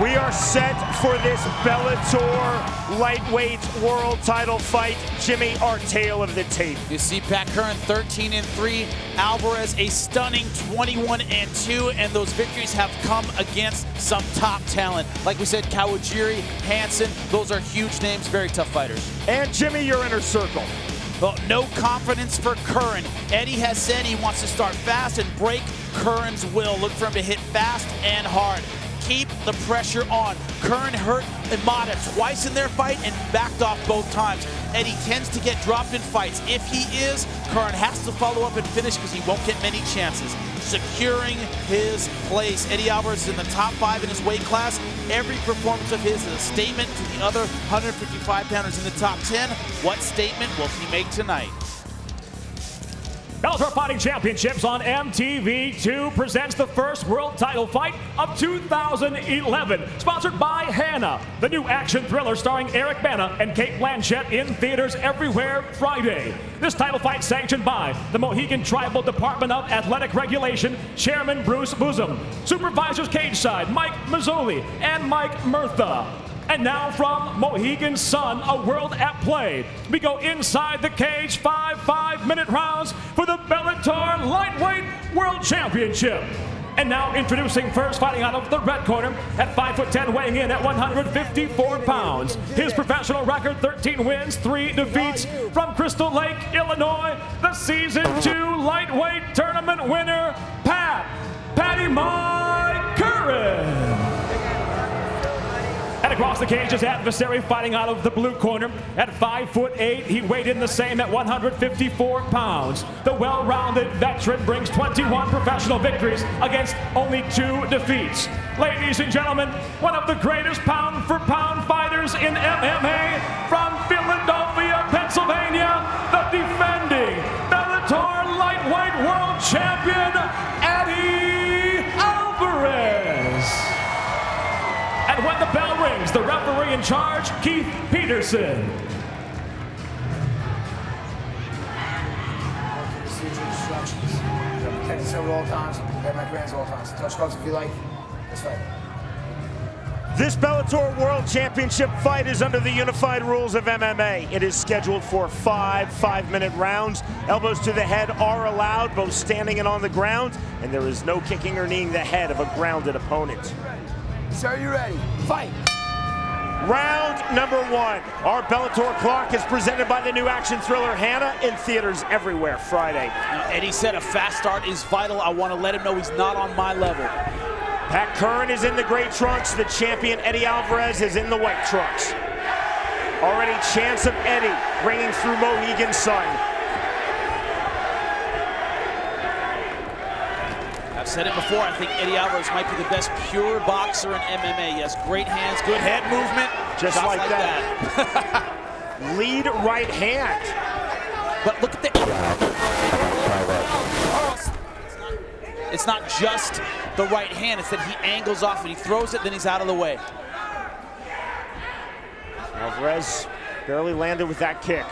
We are set for this Bellator lightweight world title fight. Jimmy, our tale of the tape. You see Pat Curran 13-3, Alvarez a stunning 21-2, and those victories have come against some top talent. Like we said, Kawajiri, Hansen, those are huge names, very tough fighters. And Jimmy, your inner circle. Well, no confidence for Curran. Eddie has said he wants to start fast and break Curran's will. Look for him to hit fast and hard. Keep the pressure on. Curran hurt Imada twice in their fight and backed off both times. Eddie tends to get dropped in fights. If he is, Curran has to follow up and finish because he won't get many chances. Securing his place. Eddie Alvarez is in the top 5 in his weight class. Every performance of his is a statement to the other 155-pounders in the top 10. What statement will he make tonight? Bellator Fighting Championships on MTV2 presents the first world title fight of 2011. Sponsored by Hannah, the new action thriller starring Eric Bana and Cate Blanchett, in theaters everywhere Friday. This title fight sanctioned by the Mohegan Tribal Department of Athletic Regulation, Chairman Bruce Boozum, Supervisors Cage Side, Mike Mazzoli, and Mike Murtha. And now from Mohegan Sun, a world at play. We go inside the cage, 5 5-minute rounds for the Bellator Lightweight World Championship. And now introducing first, fighting out of the red corner at 5'10", weighing in at 154 pounds. His professional record, 13 wins, 3 defeats. From Crystal Lake, Illinois, the Season 2 lightweight tournament winner, Patty Mike Curran. And across the cage, his adversary fighting out of the blue corner at 5'8". He weighed in the same at 154 pounds. The well-rounded veteran brings 21 professional victories against only 2 defeats. Ladies and gentlemen, one of the greatest pound-for-pound fighters in MMA, from Philadelphia, Pennsylvania, the defending Bellator Lightweight World Champion, Eddie Alvarez. And when the bell rings, the referee in charge, Keith Peterson. Procedure instructions. Protect yourself at all times. Protect my commands at all times. Touch gloves if you like. Let's fight. This Bellator World Championship fight is under the unified rules of MMA. It is scheduled for 5 5-minute rounds. Elbows to the head are allowed, both standing and on the ground, and there is no kicking or kneeing the head of a grounded opponent. Sir, you ready? Fight! Round number 1. Our Bellator clock is presented by the new action thriller Hannah, in theaters everywhere Friday. Now, Eddie said a fast start is vital. I want to let him know he's not on my level. Pat Curran is in the gray trunks. The champion Eddie Alvarez is in the white trunks. Already chance of Eddie ringing through Mohegan Sun. I've said it before, I think Eddie Alvarez might be the best pure boxer in MMA. He has great hands, good head movement. Just like that. Lead right hand. But look at the... It's not just the right hand, it's that he angles off and he throws it, then he's out of the way. Alvarez barely landed with that kick.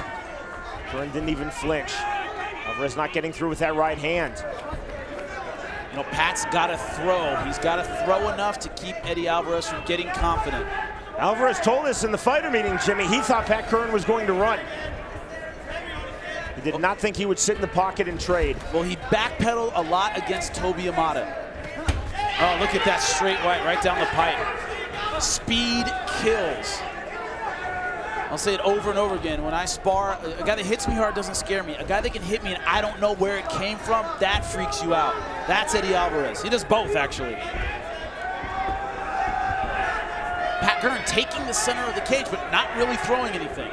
Curran didn't even flinch. Alvarez not getting through with that right hand. You know, Pat's got to throw. He's got to throw enough to keep Eddie Alvarez from getting confident. Alvarez told us in the fighter meeting, Jimmy, he thought Pat Curran was going to run. He did not think he would sit in the pocket and trade. Well, he backpedaled a lot against Toby Imada. Oh, look at that straight right down the pipe. Speed kills. I'll say it over and over again. When I spar, a guy that hits me hard doesn't scare me. A guy that can hit me and I don't know where it came from, that freaks you out. That's Eddie Alvarez. He does both, actually. Pat Curran taking the center of the cage, but not really throwing anything.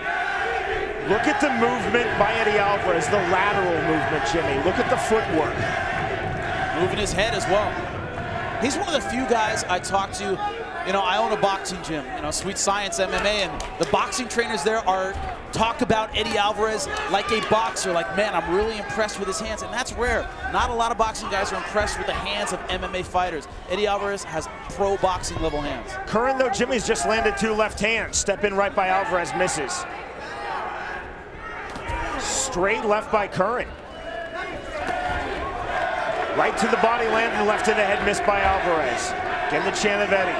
Look at the movement by Eddie Alvarez, the lateral movement, Jimmy. Look at the footwork. Moving his head as well. He's one of the few guys I talk to. You know, I own a boxing gym, you know, Sweet Science MMA, and the boxing trainers there talk about Eddie Alvarez like a boxer, like, man, I'm really impressed with his hands, and that's rare. Not a lot of boxing guys are impressed with the hands of MMA fighters. Eddie Alvarez has pro boxing level hands. Curran, though, Jimmy's just landed 2 left hands. Step in right by Alvarez, misses. Straight left by Curran. Right to the body, landing left to the head, missed by Alvarez. Again, the chant of Eddie.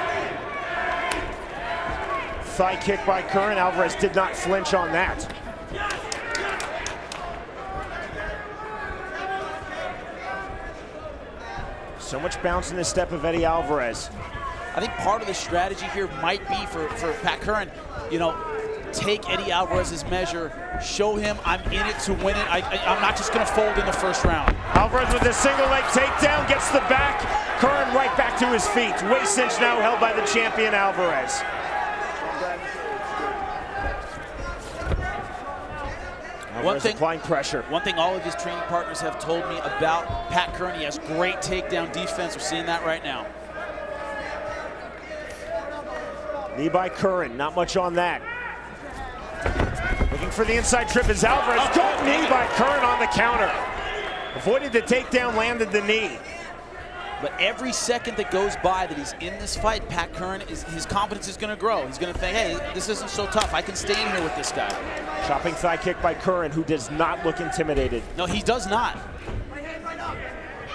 thigh kick by Curran. Alvarez did not flinch on that. So much bounce in the step of Eddie Alvarez. I think part of the strategy here might be for Pat Curran, you know, take Eddie Alvarez's measure, show him I'm in it to win it. I'm not just going to fold in the first round. Alvarez with a single leg takedown, gets the back. Curran right back to his feet. Waist cinch now held by the champion Alvarez. Alvarez applying pressure. One thing all of his training partners have told me about Pat Curran, he has great takedown defense. We're seeing that right now. Knee by Curran, not much on that. Looking for the inside trip is Alvarez. Good knee by Curran on the counter. Avoided the takedown, landed the knee. But every second that goes by that he's in this fight, Pat Curran, his confidence is going to grow. He's going to think, hey, this isn't so tough. I can stay in here with this guy. Chopping thigh kick by Curran, who does not look intimidated. No, he does not.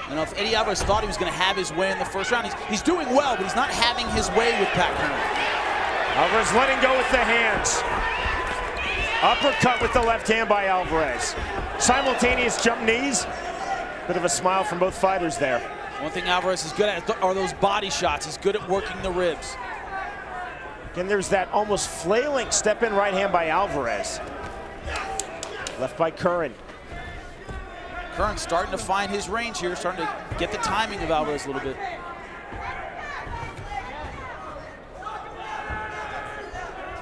You know, if Eddie Alvarez thought he was going to have his way in the first round, he's doing well, but he's not having his way with Pat Curran. Alvarez letting go with the hands. Uppercut with the left hand by Alvarez. Simultaneous jump knees. Bit of a smile from both fighters there. One thing Alvarez is good at are those body shots. He's good at working the ribs. Again, there's that almost flailing step in right hand by Alvarez. Left by Curran. Curran's starting to find his range here, starting to get the timing of Alvarez a little bit.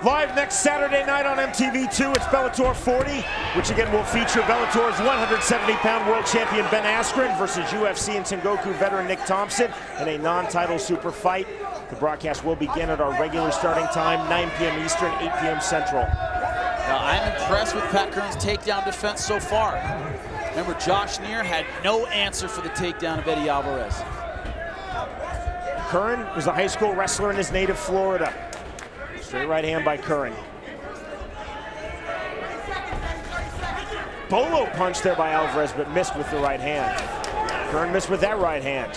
Live next Saturday night on MTV2, it's Bellator 40, which again will feature Bellator's 170-pound world champion Ben Askren versus UFC and Tengoku veteran Nick Thompson in a non-title super fight. The broadcast will begin at our regular starting time, 9 p.m. Eastern, 8 p.m. Central. Now, I'm impressed with Pat Curran's takedown defense so far. Remember, Josh Neer had no answer for the takedown of Eddie Alvarez. Curran was a high school wrestler in his native Florida. Straight right hand by Curran. Bolo punch there by Alvarez, but missed with the right hand. Curran missed with that right hand.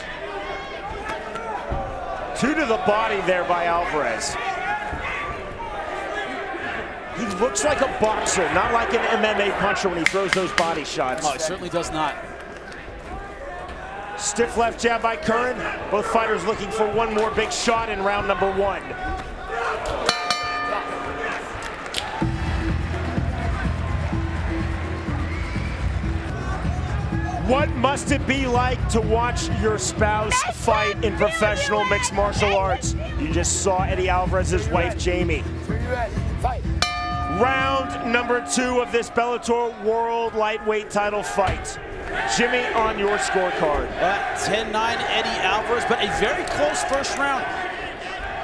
Two to the body there by Alvarez. He looks like a boxer, not like an MMA puncher when he throws those body shots. Oh, he certainly does not. Stiff left jab by Curran. Both fighters looking for one more big shot in round number 1. What must it be like to watch your spouse fight in professional mixed martial arts? You just saw Eddie Alvarez's wife, Jamie. Fight. Round number 2 of this Bellator World Lightweight title fight. Jimmy, on your scorecard. 10-9 Eddie Alvarez, but a very close first round.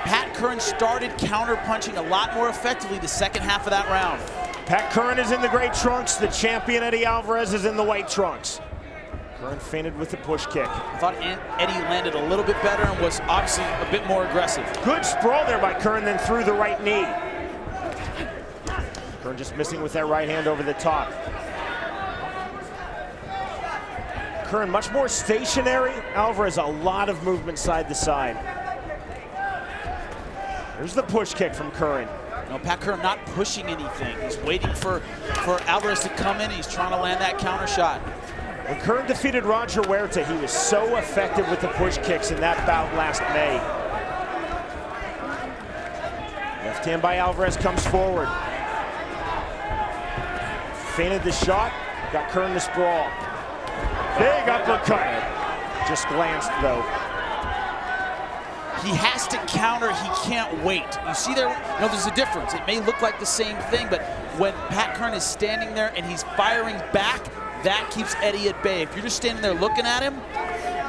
Pat Curran started counter-punching a lot more effectively the second half of that round. Pat Curran is in the gray trunks. The champion, Eddie Alvarez, is in the white trunks. Curran feinted with the push kick. I thought Eddie landed a little bit better and was obviously a bit more aggressive. Good sprawl there by Curran, then threw the right knee. Curran just missing with that right hand over the top. Curran much more stationary. Alvarez a lot of movement side to side. There's the push kick from Curran. No, Pat Curran not pushing anything. He's waiting for Alvarez to come in. He's trying to land that counter shot. When Curran defeated Roger Huerta, he was so effective with the push kicks in that bout last May. Left hand by Alvarez comes forward. Feinted the shot, got Curran to sprawl. Big uppercut. Just glanced though. He has to counter, he can't wait. You see there, there's a difference. It may look like the same thing, but when Pat Curran is standing there and he's firing back, that keeps Eddie at bay. If you're just standing there looking at him,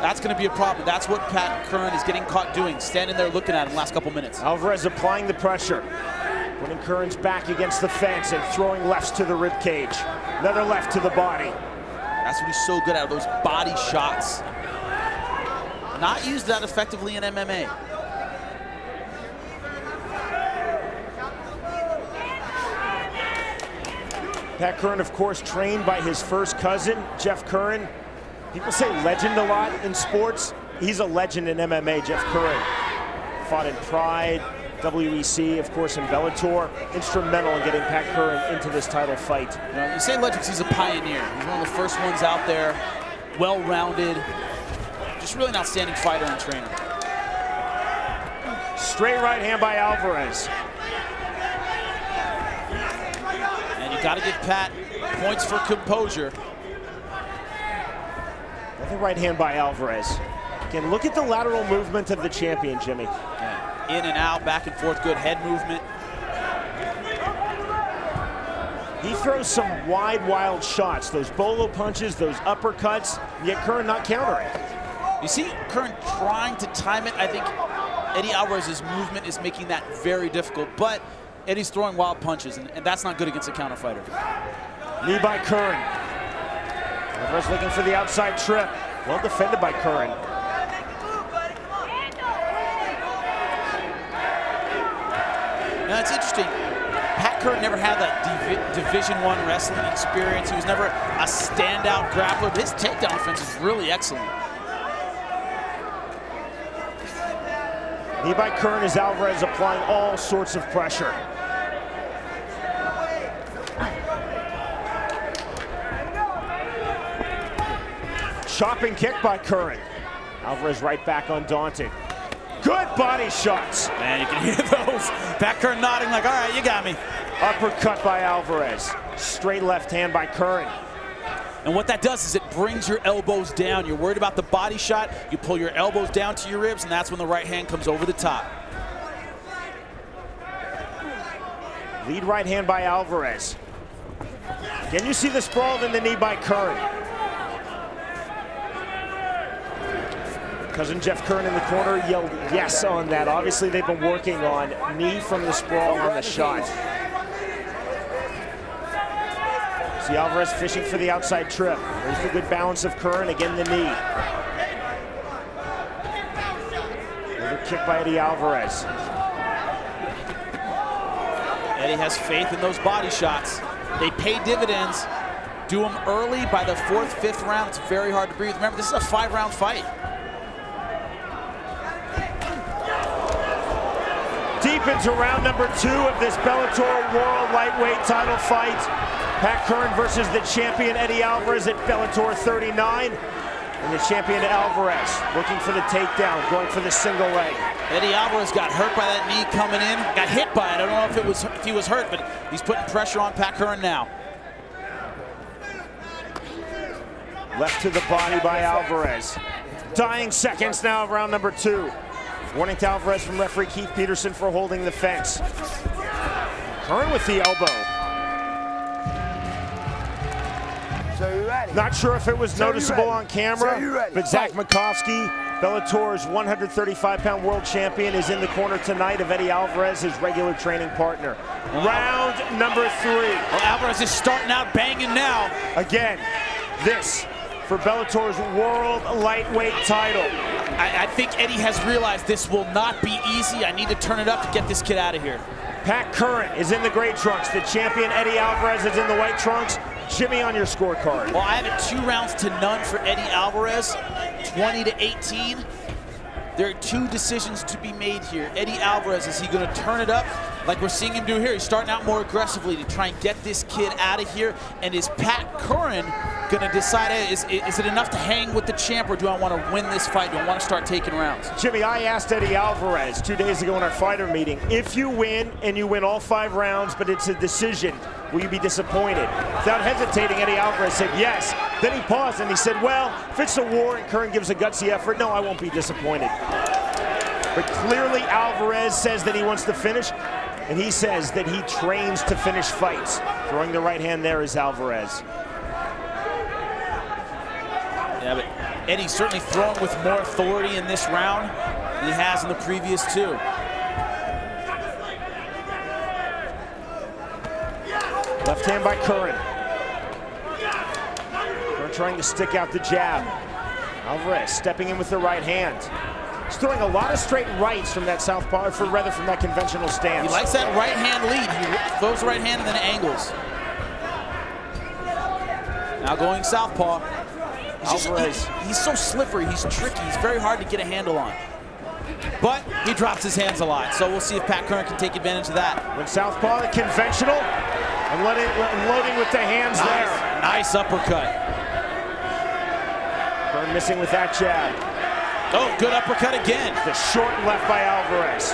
that's going to be a problem. That's what Pat Curran is getting caught doing, standing there looking at him last couple minutes. Alvarez applying the pressure, putting Curran's back against the fence and throwing lefts to the rib cage. Another left to the body. That's what he's so good at, those body shots. Not used that effectively in MMA. Pat Curran, of course, trained by his first cousin, Jeff Curran. People say legend a lot in sports. He's a legend in MMA, Jeff Curran. Fought in Pride, WEC, of course, in Bellator. Instrumental in getting Pat Curran into this title fight. You say Legends, he's a pioneer. He's one of the first ones out there, well-rounded, just really an outstanding fighter and trainer. Straight right hand by Alvarez. And you got to give Pat points for composure. Another right hand by Alvarez. Again, look at the lateral movement of the champion, Jimmy. Yeah. In and out, back and forth, good head movement. He throws some wide, wild shots. Those bolo punches, those uppercuts, yet Curran not countering. You see Curran trying to time it. I think Eddie Alvarez's movement is making that very difficult, but Eddie's throwing wild punches, and that's not good against a counter fighter. Knee by Curran. Alvarez looking for the outside trip. Well defended by Curran. Now it's interesting. Pat Curran never had that Division I wrestling experience. He was never a standout grappler, but his takedown defense is really excellent. Knee by Curran as Alvarez applying all sorts of pressure. Chopping kick by Curran. Alvarez right back undaunted. Good body shots. Man, you can hear those. Pat Curran nodding like, all right, you got me. Uppercut by Alvarez. Straight left hand by Curran. And what that does is it brings your elbows down. You're worried about the body shot. You pull your elbows down to your ribs, and that's when the right hand comes over the top. Lead right hand by Alvarez. Can you see the sprawl in the knee by Curran? Cousin Jeff Curran in the corner yelled yes on that. Obviously, they've been working on knee from the sprawl on the shot. See Alvarez fishing for the outside trip. There's the good balance of Curran. Again, the knee. Another kick by Eddie Alvarez. Eddie has faith in those body shots. They pay dividends. Do them early. By the 4th, 5th round, it's very hard to breathe. Remember, this is a 5-round fight. Deep into round number 2 of this Bellator World Lightweight title fight. Pat Curran versus the champion Eddie Alvarez at Bellator 39. And the champion Alvarez looking for the takedown, going for the single leg. Eddie Alvarez got hurt by that knee coming in. Got hit by it. I don't know if he was hurt, but he's putting pressure on Pat Curran now. Left to the body by Alvarez. Dying seconds now of round number 2. Warning to Alvarez from referee Keith Peterson for holding the fence. Curran with the elbow. So you ready? Not sure if it was noticeable on camera, but Zach Makovsky, Bellator's 135-pound world champion, is in the corner tonight of Eddie Alvarez, his regular training partner. Round number 3. Well, Alvarez is starting out banging now. Again, this for Bellator's world lightweight title. I think Eddie has realized this will not be easy. I need to turn it up to get this kid out of here. Pat Curran is in the gray trunks. The champion Eddie Alvarez is in the white trunks. Jimmy, on your scorecard. Well, I have it 2-0 for Eddie Alvarez, 20-18. There are 2 decisions to be made here. Eddie Alvarez, is he going to turn it up like we're seeing him do here? He's starting out more aggressively to try and get this kid out of here. And is Pat Curran going to decide, is it enough to hang with the champ, or do I want to win this fight? Do I want to start taking rounds? Jimmy, I asked Eddie Alvarez 2 days ago in our fighter meeting, if you win and you win all 5 rounds, but it's a decision, will you be disappointed? Without hesitating, Eddie Alvarez said yes. Then he paused and he said, well, if it's a war and Curran gives a gutsy effort, no, I won't be disappointed. But clearly Alvarez says that he wants to finish, and he says that he trains to finish fights. Throwing the right hand there is Alvarez. Yeah, but Eddie's certainly throwing with more authority in this round than he has in the previous 2. Left hand by Curran. Curran trying to stick out the jab. Alvarez stepping in with the right hand. He's throwing a lot of straight rights from that southpaw, from that conventional stance. He likes that right hand lead. He throws the right hand and then angles. Now going southpaw. He's so slippery. He's tricky. He's very hard to get a handle on. But he drops his hands a lot, so we'll see if Pat Curran can take advantage of that. When southpaw, the conventional, and loading with the hands there. Nice uppercut. Curran missing with that jab. Oh, good uppercut again. The short left by Alvarez.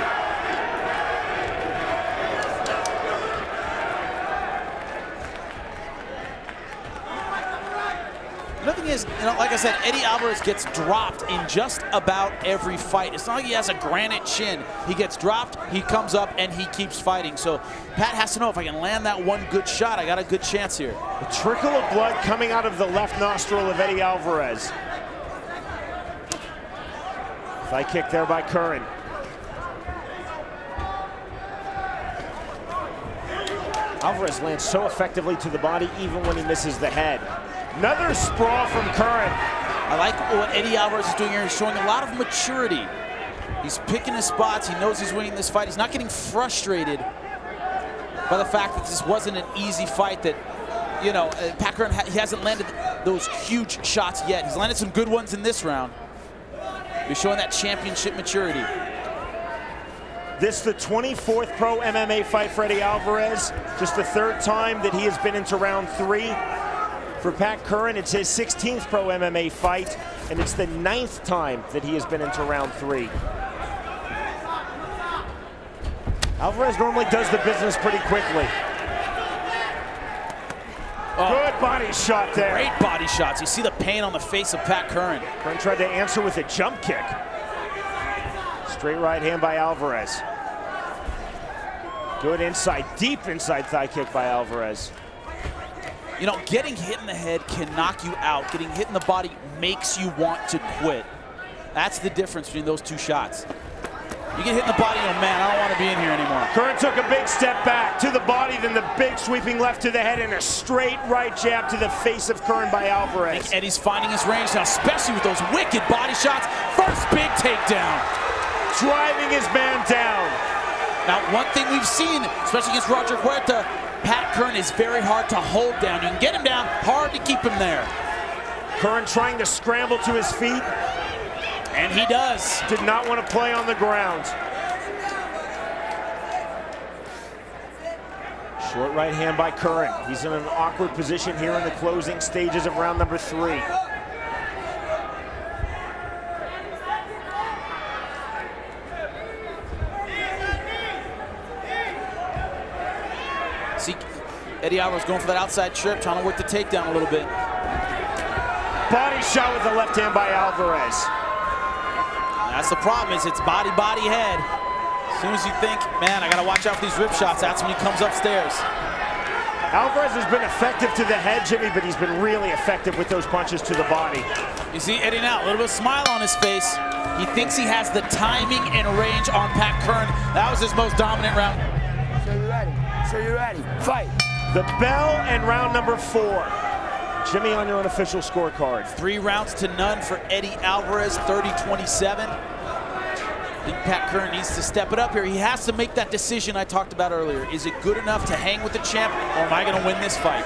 Another thing is, like I said, Eddie Alvarez gets dropped in just about every fight. It's not like he has a granite chin. He gets dropped, he comes up, and he keeps fighting. So Pat has to know, if I can land that one good shot, I got a good chance here. A trickle of blood coming out of the left nostril of Eddie Alvarez. Thigh kick there by Curran. Alvarez lands so effectively to the body even when he misses the head. Another sprawl from Curran. I like what Eddie Alvarez is doing here. He's showing a lot of maturity. He's picking his spots. He knows he's winning this fight. He's not getting frustrated by the fact that this wasn't an easy fight, that, Pat Curran, he hasn't landed those huge shots yet. He's landed some good ones in this round. He's showing that championship maturity. This the 24th pro MMA fight for Eddie Alvarez. Just the 3rd time that he has been into round 3. For Pat Curran, it's his 16th pro MMA fight, and it's the 9th time that he has been into round 3. Alvarez normally does the business pretty quickly. Oh, good body shot there. Great body shots. You see the pain on the face of Pat Curran. Curran tried to answer with a jump kick. Straight right hand by Alvarez. Good inside, deep inside thigh kick by Alvarez. Getting hit in the head can knock you out. Getting hit in the body makes you want to quit. That's the difference between those two shots. You get hit in the body, man, I don't want to be in here anymore. Curran took a big step back to the body, then the big sweeping left to the head, and a straight right jab to the face of Curran by Alvarez. I think Eddie's finding his range now, especially with those wicked body shots. First big takedown. Driving his man down. Now, one thing we've seen, especially against Roger Huerta, Pat Curran is very hard to hold down. You can get him down, hard to keep him there. Curran trying to scramble to his feet. And he does. Did not want to play on the ground. Short right hand by Curran. He's in an awkward position here in the closing stages of round number 3. See, Eddie Alvarez going for that outside trip, trying to work the takedown a little bit. Body shot with the left hand by Alvarez. That's the problem, is it's body, head. As soon as you think, man, I gotta watch out for these rip shots, that's when he comes upstairs. Alvarez has been effective to the head, Jimmy, but he's been really effective with those punches to the body. You see Eddie now, a little bit of smile on his face. He thinks he has the timing and range on Pat Curran. That was his most dominant round. So you're ready. So you're ready. Fight. The bell and round number 4. Jimmy, on your unofficial scorecard. 3 rounds to none for Eddie Alvarez, 30-27. I think Pat Curran needs to step it up here. He has to make that decision I talked about earlier. Is it good enough to hang with the champ, or am I going to win this fight?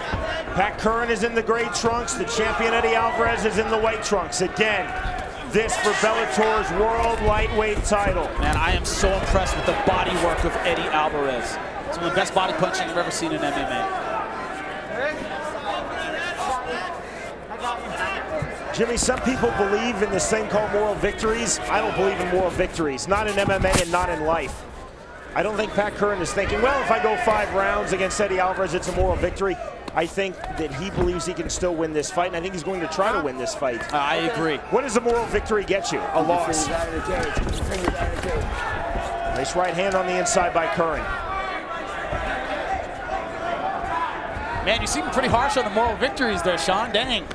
Pat Curran is in the gray trunks. The champion Eddie Alvarez is in the white trunks. Again, this for Bellator's World Lightweight title. Man, I am so impressed with the body work of Eddie Alvarez. Some of the best body punching I've ever seen in MMA. Jimmy, some people believe in this thing called moral victories. I don't believe in moral victories, not in MMA and not in life. I don't think Pat Curran is thinking, well, if I go 5 rounds against Eddie Alvarez, it's a moral victory. I think that he believes he can still win this fight, and I think he's going to try to win this fight. I agree. What does a moral victory get you? A loss. Nice right hand on the inside by Curran. Man, you seem pretty harsh on the moral victories there, Sean. Dang.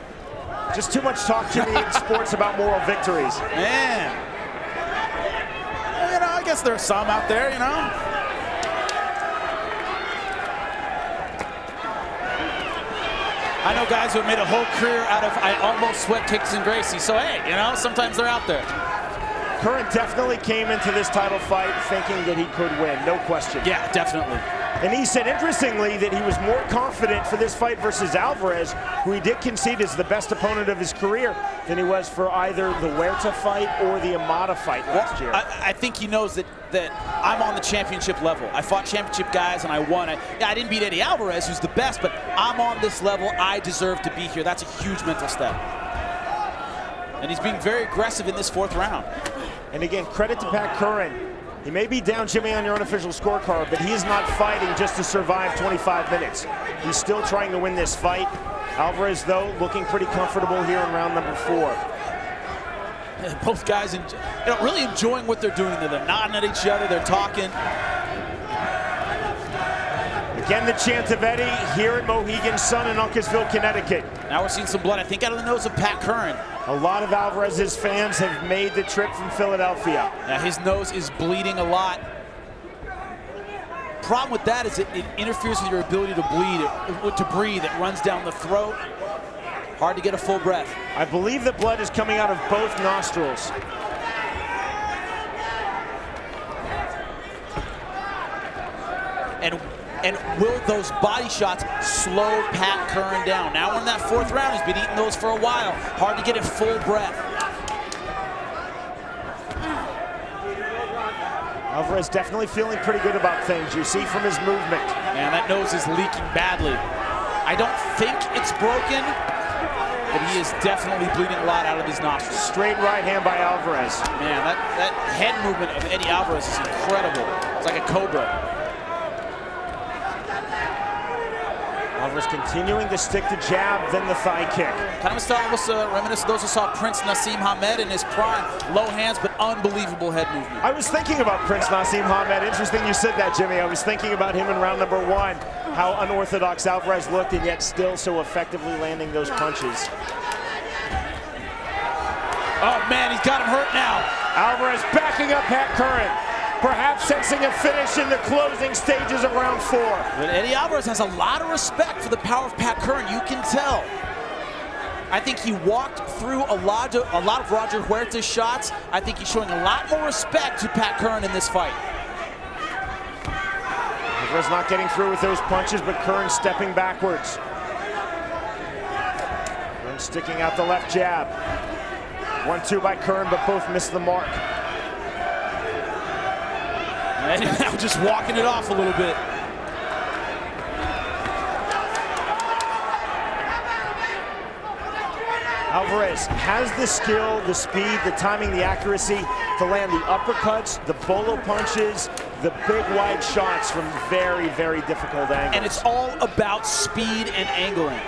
Just too much talk, Jimmy, in sports about moral victories. Man. I guess there's some out there, I know guys who have made a whole career out of I almost sweat kicks and Gracie. So, hey, sometimes they're out there. Curran definitely came into this title fight thinking that he could win, no question. Yeah, definitely. And he said, interestingly, that he was more confident for this fight versus Alvarez, who he did concede is the best opponent of his career, than he was for either the Huerta fight or the Amada fight last year. I think he knows that I'm on the championship level. I fought championship guys and I won. I didn't beat Eddie Alvarez, who's the best, but I'm on this level. I deserve to be here. That's a huge mental step. And he's being very aggressive in this 4th round. And again, credit to Pat Curran. He may be down, Jimmy, on your unofficial scorecard, but he is not fighting just to survive 25 minutes. He's still trying to win this fight. Alvarez, though, looking pretty comfortable here in round number 4. Both guys really enjoying what they're doing. They're nodding at each other, they're talking. Again, the chant of Eddie here at Mohegan Sun in Uncasville, Connecticut. Now we're seeing some blood, I think, out of the nose of Pat Curran. A lot of Alvarez's fans have made the trip from Philadelphia. Now his nose is bleeding a lot. Problem with that is it interferes with your ability to breathe. It runs down the throat. Hard to get a full breath. I believe the blood is coming out of both nostrils. And will those body shots slow Pat Curran down? Now we're in that 4th round. He's been eating those for a while. Hard to get a full breath. Alvarez definitely feeling pretty good about things. You see from his movement. Man, that nose is leaking badly. I don't think it's broken, but he is definitely bleeding a lot out of his nostrils. Straight right hand by Alvarez. Man, that head movement of Eddie Alvarez is incredible. It's like a cobra. Alvarez continuing to stick the jab, then the thigh kick. Kind of a style almost reminiscent of those who saw Prince Nassim Hamed in his prime. Low hands, but unbelievable head movement. I was thinking about Prince Nassim Hamed. Interesting you said that, Jimmy. I was thinking about him in round number 1, how unorthodox Alvarez looked, and yet still so effectively landing those punches. Oh, man, he's got him hurt now. Alvarez backing up Pat Curran. Perhaps sensing a finish in the closing stages of round 4. But Eddie Alvarez has a lot of respect for the power of Pat Curran. You can tell. I think he walked through a lot of Roger Huerta's shots. I think he's showing a lot more respect to Pat Curran in this fight. Alvarez not getting through with those punches, but Curran stepping backwards. Curran sticking out the left jab. 1-2 by Curran, but both missed the mark. And now just walking it off a little bit. Alvarez has the skill, the speed, the timing, the accuracy to land the uppercuts, the bolo punches, the big wide shots from very, very difficult angles. And it's all about speed and angling.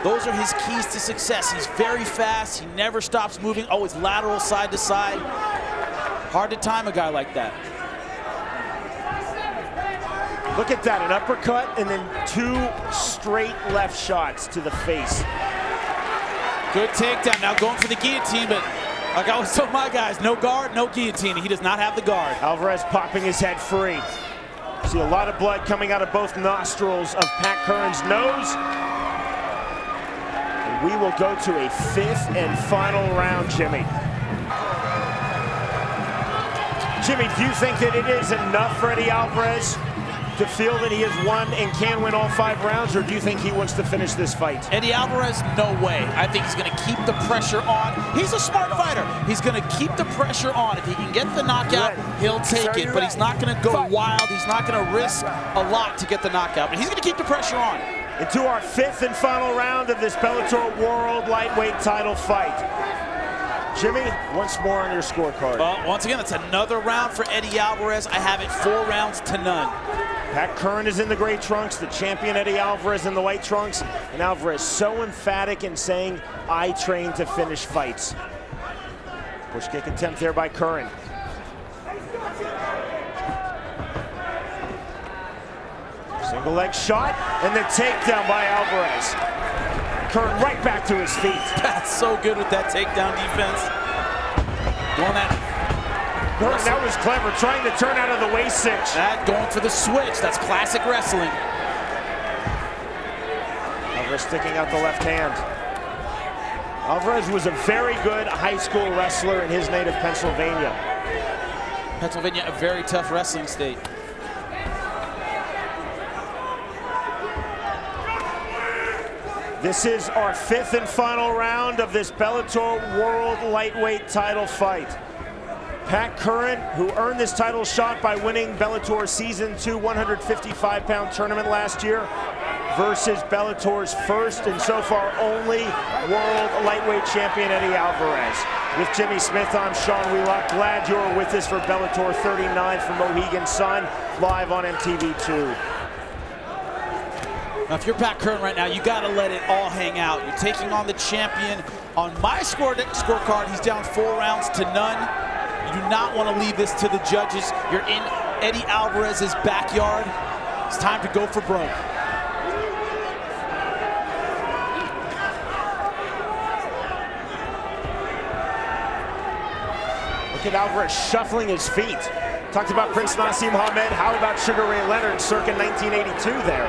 Those are his keys to success. He's very fast. He never stops moving, always lateral side to side. Hard to time a guy like that. Look at that, an uppercut and then 2 straight left shots to the face. Good takedown, now going for the guillotine, but like I always told my guys, no guard, no guillotine. He does not have the guard. Alvarez popping his head free. See a lot of blood coming out of both nostrils of Pat Curran's nose. And we will go to a 5th and final round, Jimmy. Jimmy, do you think that it is enough for Eddie Alvarez to feel that he has won and can win all 5 rounds, or do you think he wants to finish this fight? Eddie Alvarez, no way. I think he's going to keep the pressure on. He's a smart fighter. He's going to keep the pressure on. If he can get the knockout, he'll take it. But he's not going to go wild. He's not going to risk a lot to get the knockout. But he's going to keep the pressure on. Into our 5th and final round of this Bellator World Lightweight title fight. Jimmy, once more on your scorecard. Once again, it's another round for Eddie Alvarez. I have it 4 rounds to none. Pat Curran is in the gray trunks, the champion Eddie Alvarez in the white trunks, and Alvarez so emphatic in saying, I train to finish fights. Push kick attempt there by Curran. Single leg shot, and the takedown by Alvarez. Curran right back to his feet. Pat's so good with that takedown defense. Doing that. Curran, that was clever, trying to turn out of the waist cinch. That going for the switch, that's classic wrestling. Alvarez sticking out the left hand. Alvarez was a very good high school wrestler in his native Pennsylvania. Pennsylvania, a very tough wrestling state. This is our 5th and final round of this Bellator World Lightweight title fight. Pat Curran, who earned this title shot by winning Bellator Season 2 155-pound tournament last year, versus Bellator's first and so far only World Lightweight champion Eddie Alvarez. With Jimmy Smith, I'm Sean Wheelock. Glad you're with us for Bellator 39 from Mohegan Sun, live on MTV2. Now, if you're Pat Curran right now, you got to let it all hang out. You're taking on the champion. On my scorecard, he's down 4 rounds to none. You do not want to leave this to the judges. You're in Eddie Alvarez's backyard. It's time to go for broke. Look at Alvarez shuffling his feet. Talked about Prince Nassim Hamed. How about Sugar Ray Leonard circa 1982 there?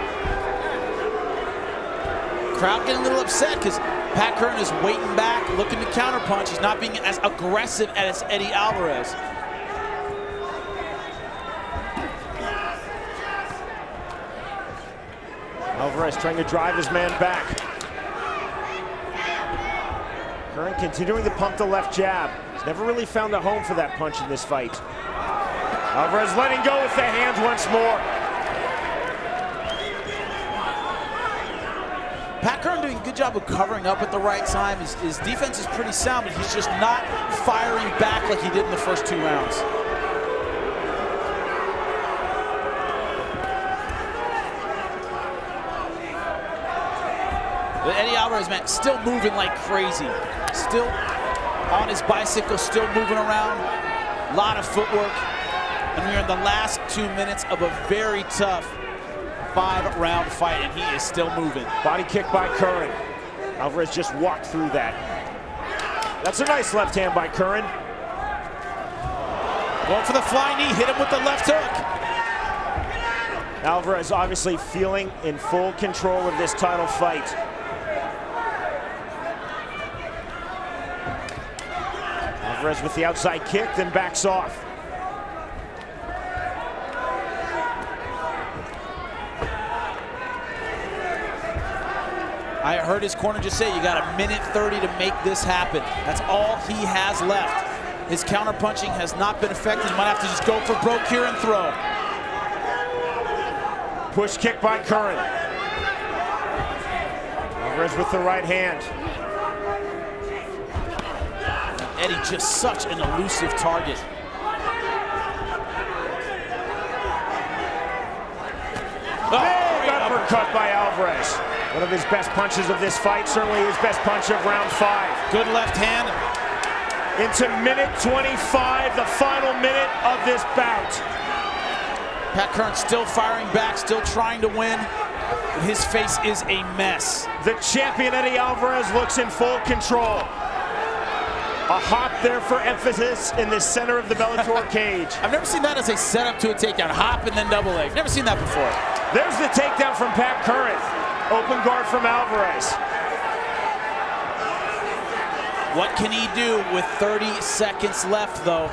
Crowd getting a little upset because Pat Curran is waiting back, looking to counterpunch. He's not being as aggressive as Eddie Alvarez. Alvarez trying to drive his man back. Curran continuing to pump the left jab. He's never really found a home for that punch in this fight. Alvarez letting go with the hands once more. Pat Curran doing a good job of covering up at the right time. His defense is pretty sound, but he's just not firing back like he did in the first 2 rounds. But Eddie Alvarez, man, still moving like crazy. Still on his bicycle, still moving around. A lot of footwork. And we're in the last 2 minutes of a very tough 5-round fight, and he is still moving. Body kick by Curran. Alvarez just walked through that. That's a nice left hand by Curran. Going for the flying knee, hit him with the left hook. Alvarez obviously feeling in full control of this title fight. Alvarez with the outside kick, then backs off. I heard his corner just say you got 1:30 to make this happen. That's all he has left. His counterpunching has not been effective. He might have to just go for broke here and throw. Push kick by Curran. Alvarez with the right hand. Eddie just such an elusive target. Big uppercut by Alvarez. One of his best punches of this fight, certainly his best punch of round 5. Good left hand. Into minute 25, the final minute of this bout. Pat Curran still firing back, still trying to win. His face is a mess. The champion Eddie Alvarez looks in full control. A hop there for emphasis in the center of the Bellator cage. I've never seen that as a setup to a takedown. Hop and then double leg. Never seen that before. There's the takedown from Pat Curran. Open guard from Alvarez. What can he do with 30 seconds left, though?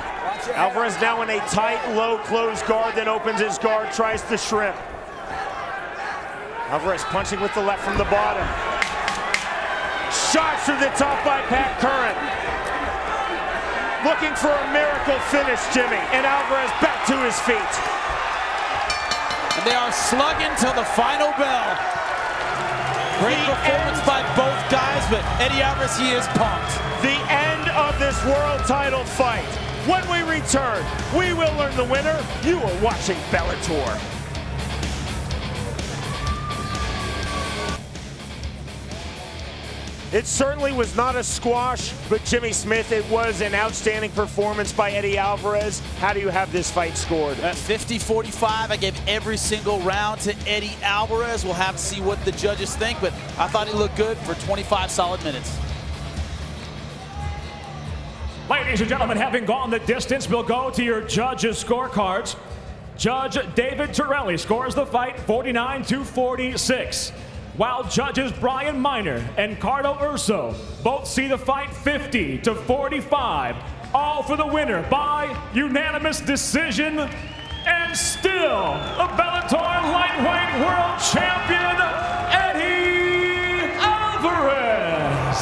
Alvarez now in a tight, low, closed guard, then opens his guard, tries to shrimp. Alvarez punching with the left from the bottom. Shot through the top by Pat Curran. Looking for a miracle finish, Jimmy, and Alvarez back to his feet. And they are slugging till the final bell. Great performance by both guys, but Eddie Alvarez, he is pumped. The end of this world title fight. When we return, we will learn the winner. You are watching Bellator. It certainly was not a squash, but Jimmy Smith, it was an outstanding performance by Eddie Alvarez. How do you have this fight scored? At 50-45, I gave every single round to Eddie Alvarez. We'll have to see what the judges think, but I thought he looked good for 25 solid minutes. Ladies and gentlemen, having gone the distance, we'll go to your judges' scorecards. Judge David Torelli scores the fight 49-46. while judges Brian Miner and Cardo Urso both see the fight 50-45. All for the winner by unanimous decision, and still a Bellator lightweight world champion, Eddie Alvarez.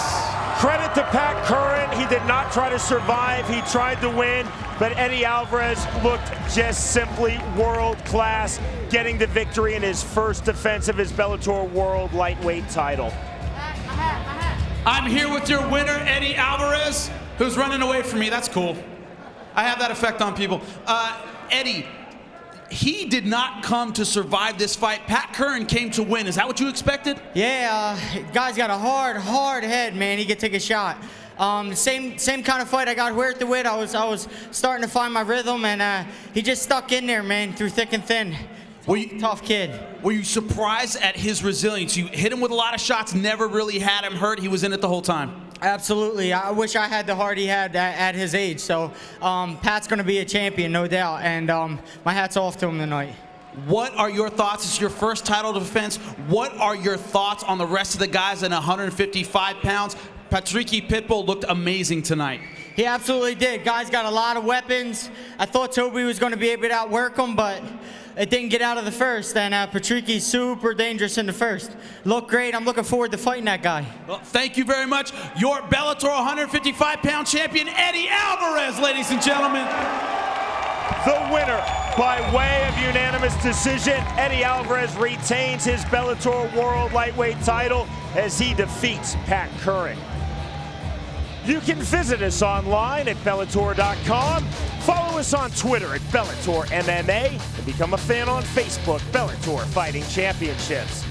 Credit to Pat Curran. He did not try to survive. He tried to win, but Eddie Alvarez looked just simply world class, getting the victory in his first defense of his Bellator World Lightweight title. I'm here with your winner, Eddie Alvarez, who's running away from me. That's cool. I have that effect on people. Eddie, he did not come to survive this fight. Pat Curran came to win. Is that what you expected? Yeah, guy's got a hard head, man. He could take a shot. Same kind of fight I got with. I was starting to find my rhythm, and he just stuck in there, man, through thick and thin. Tough kid. Were you surprised at his resilience? You hit him with a lot of shots, never really had him hurt. He was in it the whole time. Absolutely. I wish I had the heart he had at his age. So Pat's going to be a champion, no doubt. And my hat's off to him tonight. What are your thoughts? It's your first title defense. What are your thoughts on the rest of the guys at 155 pounds? Patricky Pitbull looked amazing tonight. He absolutely did. Guy's got a lot of weapons. I thought Toby was going to be able to outwork him, but it didn't get out of the first, and Patricky's super dangerous in the first. Looked great. I'm looking forward to fighting that guy. Well, thank you very much. Your Bellator 155-pound champion, Eddie Alvarez, ladies and gentlemen. The winner by way of unanimous decision, Eddie Alvarez retains his Bellator World Lightweight title as he defeats Pat Curran. You can visit us online at Bellator.com. Follow us on Twitter at Bellator MMA and become a fan on Facebook, Bellator Fighting Championships.